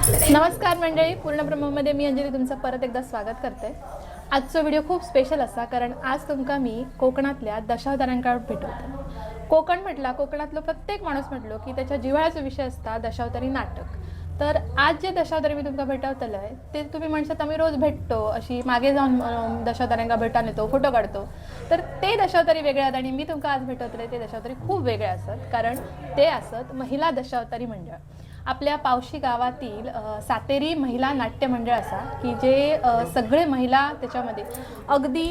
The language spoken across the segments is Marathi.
नमस्कार मंडळी, पूर्णब्रह्ममध्ये मी अंजली तुमचं परत एकदा स्वागत करते. आजचा व्हिडिओ खूप स्पेशल असा, कारण आज तुमका मी कोकणातल्या दशावतारांकडे भेटवते. कोकण म्हटला, कोकणातलं प्रत्येक माणूस म्हटलो की त्याच्या जिव्हाळ्याचा विषय असता दशावतारी नाटक. तर आज जे दशावतारी मी तुमका भेटवतलं आहे ते तुम्ही म्हणशात आम्ही रोज भेटतो, अशी मागे जाऊन दशावतारांका भेटान येतो, फोटो काढतो. तर ते दशावतारी वेगळे आहेत आणि मी तुमका आज भेटवतले ते दशावतारी खूप वेगळे असतात, कारण ते असत महिला दशावतारी मंडळ. आपल्या पावशी गावातील सातेरी महिला नाट्य मंडळ असा की जे सगळे महिला त्याच्यामध्ये अगदी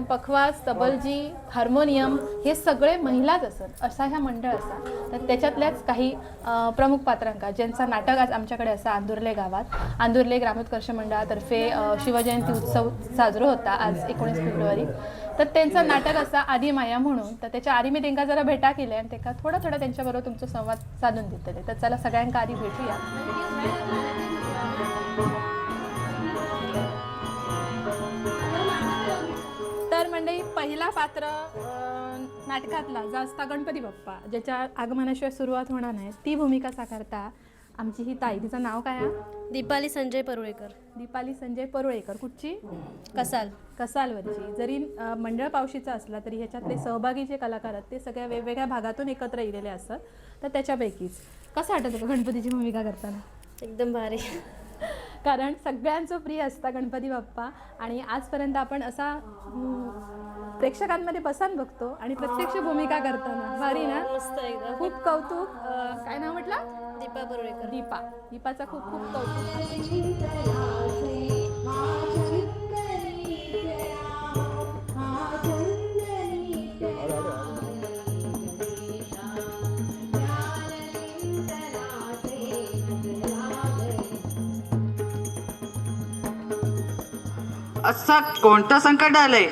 पखवाज, तबलजी, हार्मोनियम हे सगळे महिलाच असत असा ह्या मंडळ असा. तर त्याच्यातल्याच काही प्रमुख पात्रांका ज्यांचा नाटक आज आमच्याकडे असा आंदुर्ले गावात आंदुर्ले ग्रामोत्कर्ष मंडळातर्फे शिवजयंती उत्सव साजरा होता आज 19 फेब्रुवारी. तर त्यांचं नाटक असा आदिमाया म्हणून. तर त्याच्या आधी मी त्यांना जरा भेटा केल्या आणि त्यांना थोडं त्यांच्याबरोबर तुमचा संवाद साधून देतले. तर चला सगळ्यांका आधी भेटूया. तर मंडळी, पहिला पात्र नाटकातला जो असता गणपती बाप्पा, ज्याच्या आगमनाशिवाय सुरुवात होणार नाही, ती भूमिका साकारता आमची ही ताई. तिचं नाव काय आहे? दीपाली संजय परुळेकर. दीपाली संजय परुळेकर. कुठची? कसालवरची. जरी मंडळ पावशीचा असला तरी ह्याच्यातले सहभागी जे कलाकार आहेत ते सगळ्या वेगवेगळ्या भागातून एकत्र येलेले असतात. तर त्याच्यापैकीच कसं वाटत होतं गणपतीची भूमिका करताना? एकदम भारी. कारण सगळ्यांचं प्रिय असता गणपती बाप्पा आणि आजपर्यंत आपण असा प्रेक्षकांमध्ये बसून बघतो आणि प्रत्यक्ष भूमिका करताना भारी ना? मस्त एकदम. खूप कौतुक. काय नाव म्हटलं? दीपा परुळेकर. दीपाचा खूप खूप कौतुक. असा कोणतं संकट आलंय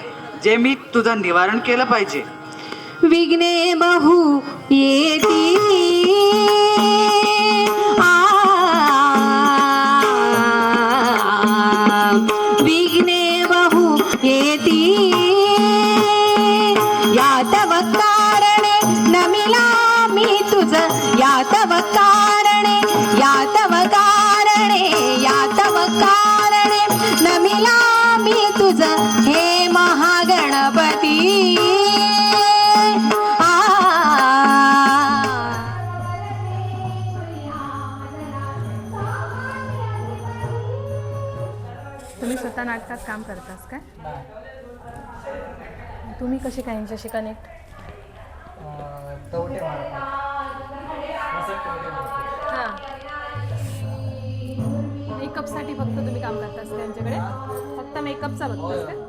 जे मी तुझं निवारण केलं पाहिजे? विघ्ने बहु येती विघ्ने बहु येती यातव कारणे नमिला मी तुझ यातव कारणे नमिला मी तुझ हे महागणपती. तुम्ही स्वतः नाटकात काम करतास काय? तुम्ही कशी काय यांच्याशी कनेक्ट? हां, मेकअपसाठी फक्त तुम्ही काम करतास का त्यांच्याकडे? फक्त मेकअपचा बघतास का?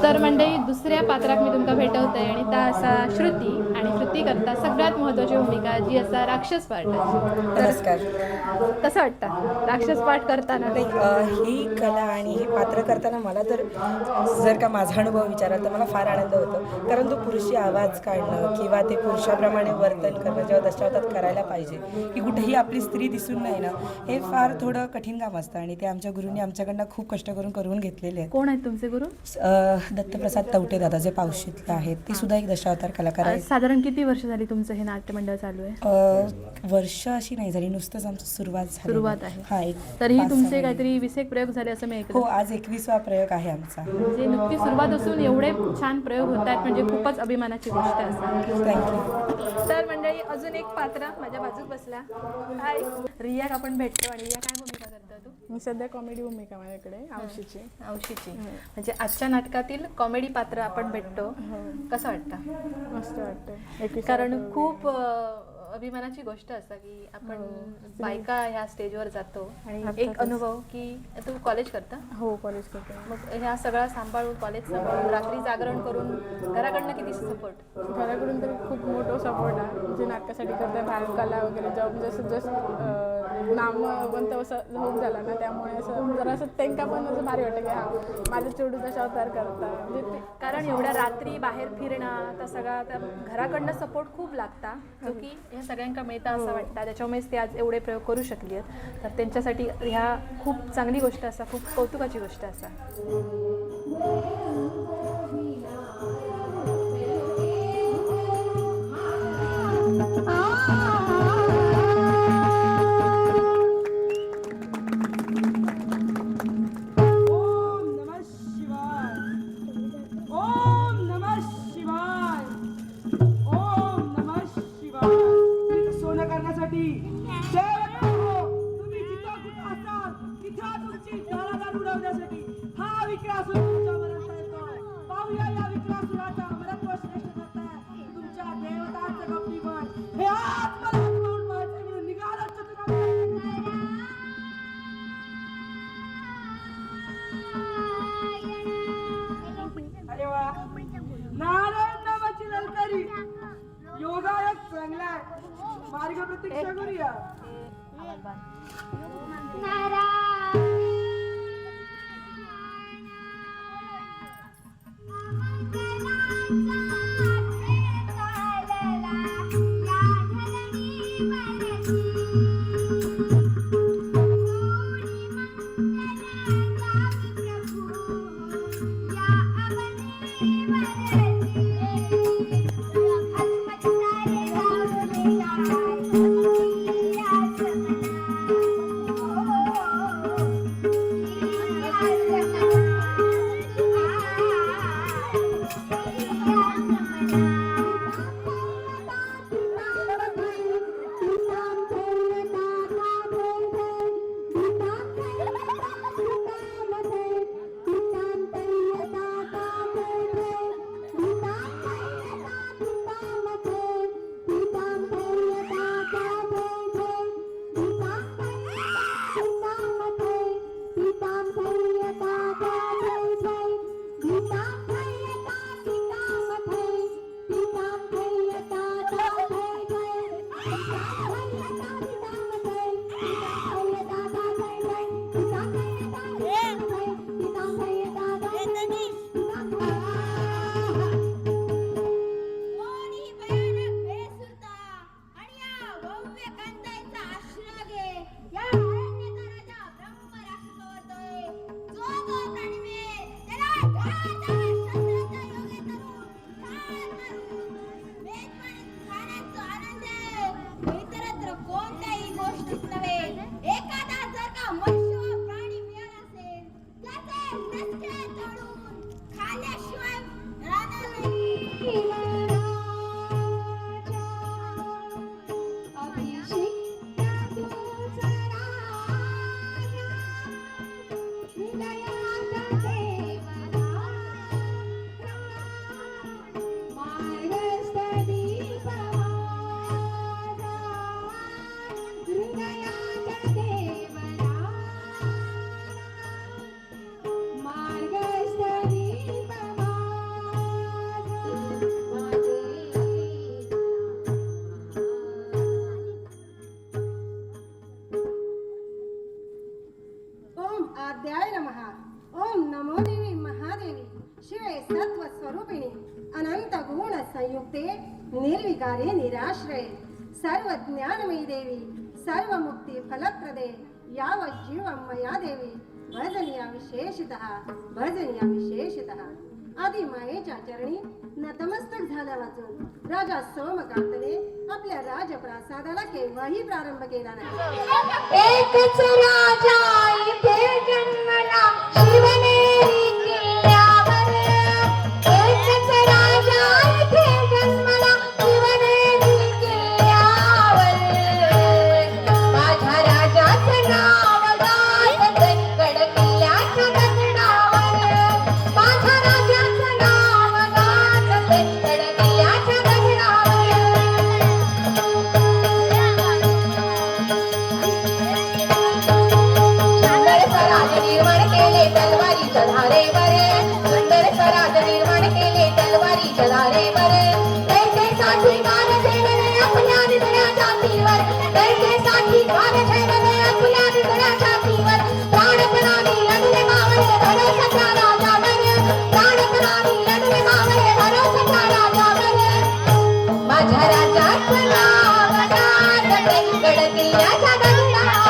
तर मंडळी, दुसऱ्या पात्राक मी तुमका भेटवते आणि त्या असा श्रुती. आणि श्रुती करता सगळ्यात महत्त्वाची भूमिका जी असा राक्षस पार्टाची. नमस्कार. कसं वाटतं राक्षस पार्ट करताना? ही कला आणि हे पात्र करताना मला तर जर का माझा अनुभव विचाराल तर मला फार आनंद होतो. कारण तो पुरुषी आवाज काढणं किंवा ते पुरुषाप्रमाणे वर्तन करणं जेव्हा दशावतारात करायला पाहिजे की कुठेही आपली स्त्री दिसून नाही ना, हे फार थोडं कठीण काम असतं आणि ते आमच्या गुरुंनी आमच्याकडनं खूप कष्ट करून घेतलेले आहेत. कोण आहेत तुमचे गुरु? दत्तप्रसाद तवटे दादा जे पावशीतले आहेत, ते सुद्धा एक दशावतार कलाकार आहेत. साधारण किती वर्ष झाली तुमचं हे नाट्यमंडळ चालू आहे? वर्ष अशी नाही झाली, नुसतंच आमची सुरुवात आहे. हा, तरीही तुमचे काहीतरी 20 प्रयोग झाले असं मी ऐकलं. हो, आज 21वा प्रयोग आहे आमचा. म्हणजे नुकती सुरुवात असून एवढे छान प्रयोग होत आहेत म्हणजे खूपच अभिमानाची गोष्ट असते. थँक्यू. तर मंडळी, अजून एक पात्र माझ्या बाजूक बसला. हाय रिया, आपण भेटतो. आणि रिया, काय भूमिका करता तू? मी सध्या कॉमेडी भूमिका माझ्याकडे औशीची. म्हणजे आजच्या नाटकातील कॉमेडी पात्र आपण भेटतो. कसं वाटतं? मस्त वाटतं. कारण खूप अभिमानाची गोष्ट असते की आपण बायका ह्या स्टेजवर जातो. आणि एक अनुभव की तू कॉलेज करता? हो, कॉलेज करतो. मग ह्या सगळा सांभाळून, कॉलेज सांभाळून, रात्री जागरण करून घराकडनं किती सपोर्ट? घराकडून तर खूप मोठं सपोर्ट आहे. जे नाटकासाठी करतात बाहेर कला वगैरे जॉब जसं नामवंत असं होऊन झाला ना, त्यामुळे असं जरा असं त्यांना पण असं भारी वाटतं की हा माझं चेडू दशावतार करता. म्हणजे कारण एवढ्या रात्री बाहेर फिरणं तर सगळा त्या घराकडनं सपोर्ट खूप लागता, जो की ह्या सगळ्यांना मिळता असं वाटतं. त्याच्यामुळेच ते आज एवढे प्रयोग करू शकली आहेत. तर त्यांच्यासाठी ह्या खूप चांगली गोष्ट असा, खूप कौतुकाची गोष्ट असा. प्रतीक्षा करूया. आद्याय नमः. ओम नमो देवी महादेवी शिवे सत्व स्वरूपिणी अनंत गुण संयुक्ते निर्विकारे निराश्रये सर्व ज्ञानमयी देवी सर्व मुक्ती फलप्रदे याव जीवं मया देवी भजनीया विशेषतः आदी मायेच्या चरणी नतमस्तक झाल्या वाचून राजा सोमकांतने आपल्या राजप्रासादाला केव्हाही प्रारंभ केला नाही. एकच राजा इथे जन्मला शिवनेरी किल्ल्यावर. एकच राजा इथे जन्मला शिवनेरी किल्ल्यावर. माझ्या राजाचं नाव गात कणकण किल्ल्याच्या गगनावर. माझ्या राजाचं नाव गात कणकण किल्ल्याच्या गगनावर. सुंदर स्वराज निर्माण केले तलवारीच्या धारेवर. तैसे साठी गान ठेवले आपल्या हृदया छातीवर. तैसे साठी गान ठेवले आपल्या हृदया छातीवर. प्राणपणाने लढले मावळे भरोसाच्या राजावर. प्राणपणाने लढले मावळे भरोसाच्या राजावर. माझ्या राजाचं नाव गात कणकण किल्ल्याच्या गगनावर.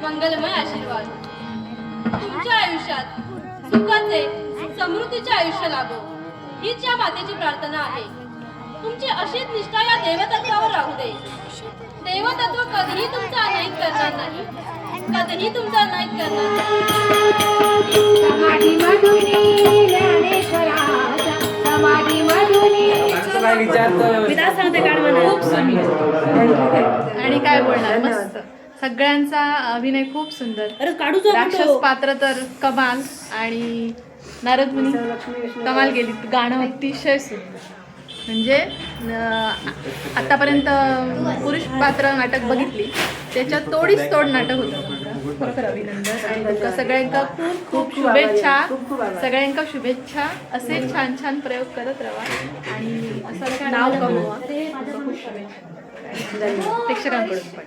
मंगलमय आशीर्वाद. तुमच्या आयुष्यात सुखाचे समृद्धीचे आयुष्य लाभो हीच या मातेची प्रार्थना आहे. तुमची अशीच निष्ठा या देवतत्वावर राहू दे. देवतत्व कधीही तुमचा अनाईत करणार नाही, कधीही तुमचा अनाईत करणार नाही. समाधी मधुनी ज्ञानेश्वराचा समाधी मधुनी विधान सांगते काढ म्हणा. आणि काय बोलणार, मस्त सगळ्यांचा अभिनय खूप सुंदर. अरे काढू राक्षस पात्र तर कमाल आणि नारद मुनी कमाल गेली. गाणं अतिशय सुंदर. म्हणजे आतापर्यंत पुरुष पात्र नाटक बघितली त्याच्यात तोडीच तोड नाटक होतं. खरोखर अभिनंदन आणि तुमका सगळ्यांका खूप खूप शुभेच्छा. सगळ्यांका शुभेच्छा. असे छान छान प्रयोग करत राहा आणि असं नाव कमवा. खूप शुभेच्छा प्रेक्षकांकडून पण.